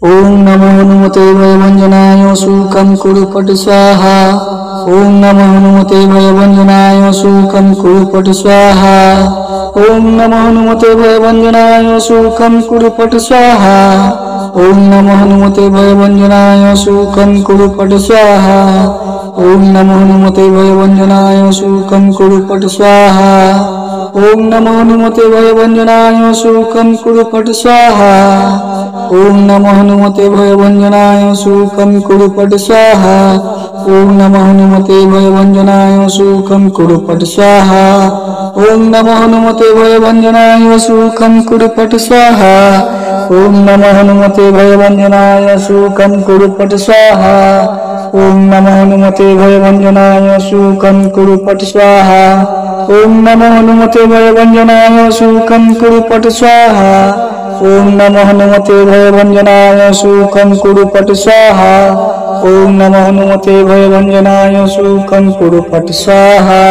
ओम नमो हनुमते भयभञ्जनाय शूकं कुरु पट स्वाहा। ओम नमो हनुमते भयभञ्जनाय शूकं कुरु पट स्वाहा। ओम नमो हनुमते भयभञ्जनाय शूकं कुरु पट स्वाहा। ओम नमो हनुमते भयभञ्जनाय शूकं कुरु पट स्वाहा। ओम नमो हनुमते भयभञ्जनाय शूकं कुरु पट स्वाहा। ओम नमो हनुमते भयभञ्जनाय शूकं कुरु पट स्वाहा। ओम नमो हनुमते भयभञ्जनाय शूकं कुरु पट स्वाहा। ओम नमो हनुमते भयभञ्जनाय शूकं कुरु पट स्वाहा। ओम नमो हनुमते भयभञ्जनाय शूकं कुरु पट स्वाहा। ओम नमो हनुमते भयभञ्जनाय शूकं कुरु पट स्वाहा। ओम नमो हनुमते भयभञ्जनाय शूकं कुरु पट स्वाहा। ओम नमो हनुमते भयभञ्जनाय शूकं कुरु पट स्वाहा। ओम नमो हनुमते भयभञ्जनाय शूकं कुरु पट स्वाहा। ओम नमो हनुमते भयभञ्जनाय शूकं कुरु पट स्वाहा।